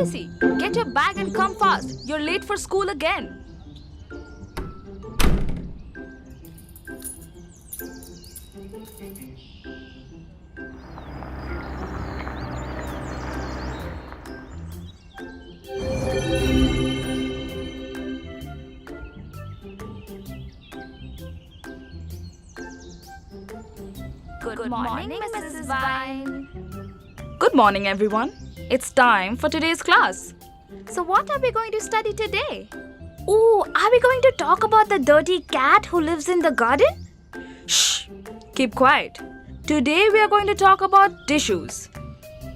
Stacy, get your bag and come fast. You're late for school again. Good morning, Mrs. Vine. Good morning, everyone. It's time for today's class. So what are we going to study today? Oh, are we going to talk about the dirty cat who lives in the garden? Shh! Keep quiet. Today we are going to talk about tissues.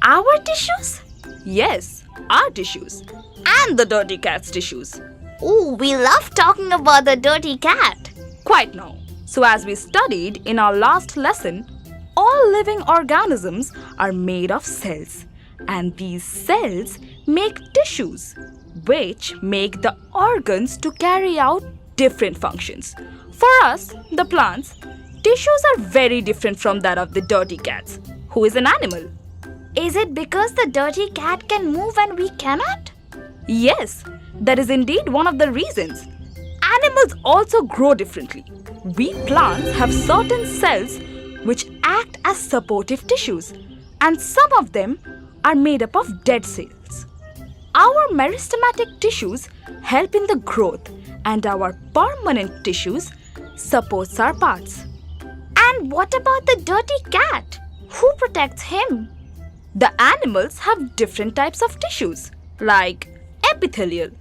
Our tissues? Yes, our tissues. And the dirty cat's tissues. Oh, we love talking about the dirty cat. Quite now. So as we studied in our last lesson, all living organisms are made of cells. And these cells make tissues, which make the organs to carry out different functions. For us, the plants, tissues are very different from that of the dirty cats, who is an animal. Is it because the dirty cat can move and we cannot? Yes, that is indeed one of the reasons. Animals also grow differently. We plants have certain cells which act as supportive tissues, and some of them are made up of dead cells. Our meristematic tissues help in the growth, and our permanent tissues supports our parts. And what about the dirty cat? Who protects him? The animals have different types of tissues like epithelial,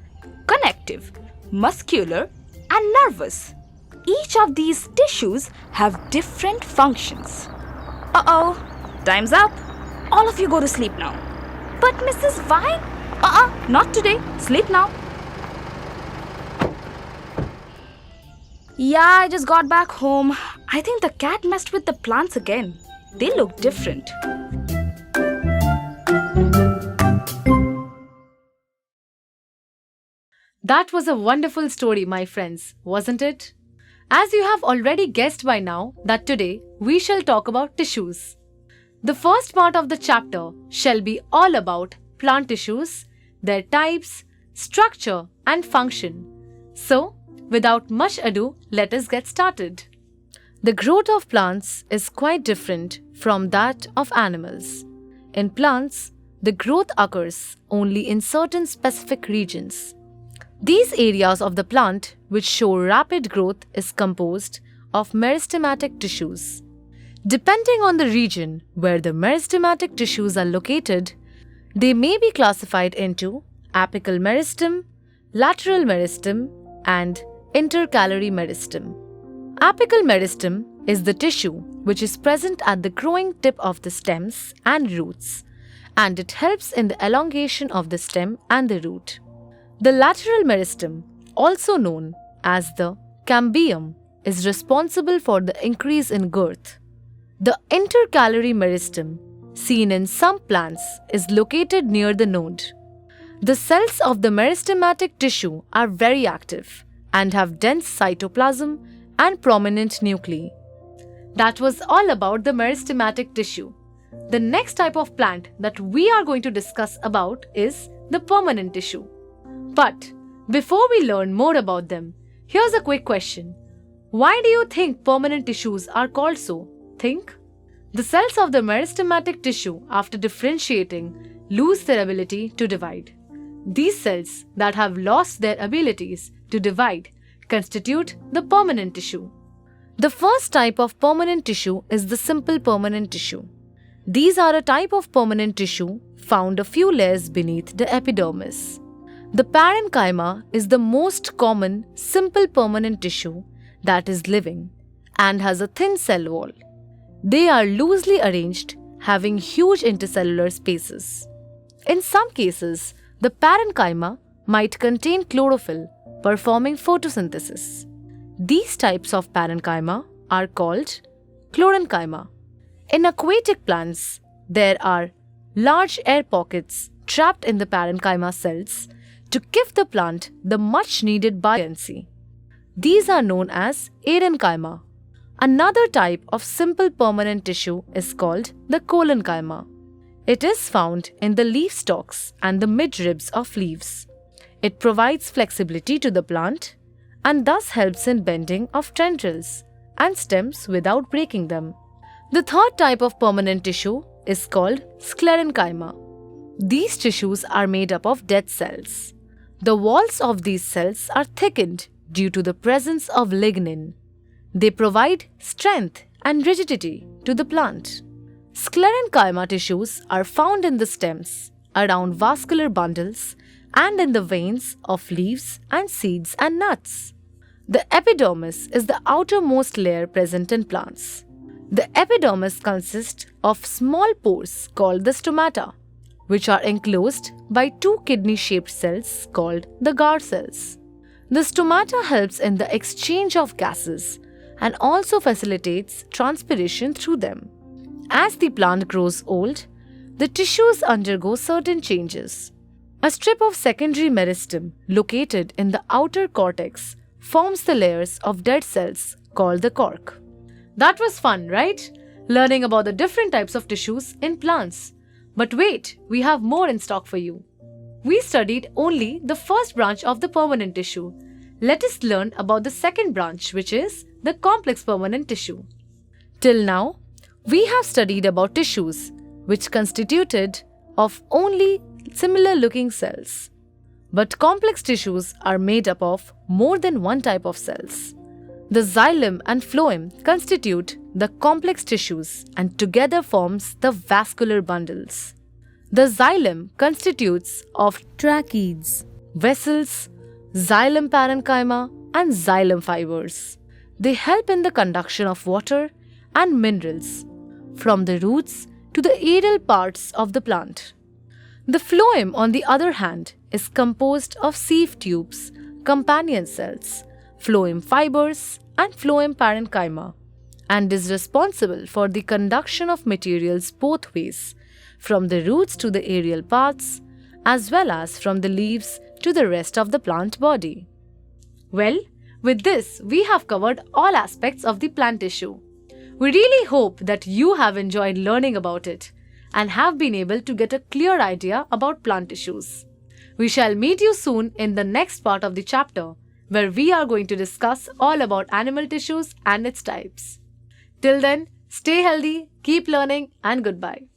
connective, muscular, and nervous. Each of these tissues have different functions. Uh-oh, time's up. All of you go to sleep now. But Mrs. Vine? Not today. Sleep now. Yeah, I just got back home. I think the cat messed with the plants again. They look different. That was a wonderful story, my friends, wasn't it? As you have already guessed by now that today we shall talk about tissues. The first part of the chapter shall be all about plant tissues, their types, structure and function. So, without much ado, let us get started. The growth of plants is quite different from that of animals. In plants, the growth occurs only in certain specific regions. These areas of the plant which show rapid growth is composed of meristematic tissues. Depending on the region where the meristematic tissues are located, they may be classified into apical meristem, lateral meristem, and intercalary meristem. Apical meristem is the tissue which is present at the growing tip of the stems and roots, and it helps in the elongation of the stem and the root. The lateral meristem, also known as the cambium, is responsible for the increase in girth. The intercalary meristem, seen in some plants, is located near the node. The cells of the meristematic tissue are very active and have dense cytoplasm and prominent nuclei. That was all about the meristematic tissue. The next type of plant that we are going to discuss about is the permanent tissue. But before we learn more about them, here's a quick question. Why do you think permanent tissues are called so? Think. The cells of the meristematic tissue, after differentiating, lose their ability to divide. These cells that have lost their abilities to divide constitute the permanent tissue. The first type of permanent tissue is the simple permanent tissue. These are a type of permanent tissue found a few layers beneath the epidermis. The parenchyma is the most common simple permanent tissue that is living and has a thin cell wall. They are loosely arranged, having huge intercellular spaces. In some cases, the parenchyma might contain chlorophyll, performing photosynthesis. These types of parenchyma are called chlorenchyma. In aquatic plants, there are large air pockets trapped in the parenchyma cells to give the plant the much needed buoyancy. These are known as aerenchyma. Another type of simple permanent tissue is called the collenchyma. It is found in the leaf stalks and the midribs of leaves. It provides flexibility to the plant and thus helps in bending of tendrils and stems without breaking them. The third type of permanent tissue is called sclerenchyma. These tissues are made up of dead cells. The walls of these cells are thickened due to the presence of lignin. They provide strength and rigidity to the plant. Sclerenchyma tissues are found in the stems, around vascular bundles, and in the veins of leaves and seeds and nuts. The epidermis is the outermost layer present in plants. The epidermis consists of small pores called the stomata, which are enclosed by two kidney-shaped cells called the Gar cells. The stomata helps in the exchange of gases and also facilitates transpiration through them. As the plant grows old, the tissues undergo certain changes. A strip of secondary meristem located in the outer cortex forms the layers of dead cells called the cork. That was fun, right? Learning about the different types of tissues in plants. But wait, we have more in stock for you. We studied only the first branch of the permanent tissue. Let us learn about the second branch, which is the complex permanent tissue. Till now, we have studied about tissues which constituted of only similar looking cells. But complex tissues are made up of more than one type of cells. The xylem and phloem constitute the complex tissues and together forms the vascular bundles. The xylem constitutes of tracheids, vessels, xylem parenchyma and xylem fibers. They help in the conduction of water and minerals from the roots to the aerial parts of the plant. The phloem, on the other hand, is composed of sieve tubes, companion cells, phloem fibers, and phloem parenchyma, and is responsible for the conduction of materials both ways, from the roots to the aerial parts, as well as from the leaves to the rest of the plant body. Well, with this, we have covered all aspects of the plant tissue. We really hope that you have enjoyed learning about it and have been able to get a clear idea about plant tissues. We shall meet you soon in the next part of the chapter, where we are going to discuss all about animal tissues and its types. Till then, stay healthy, keep learning, and goodbye.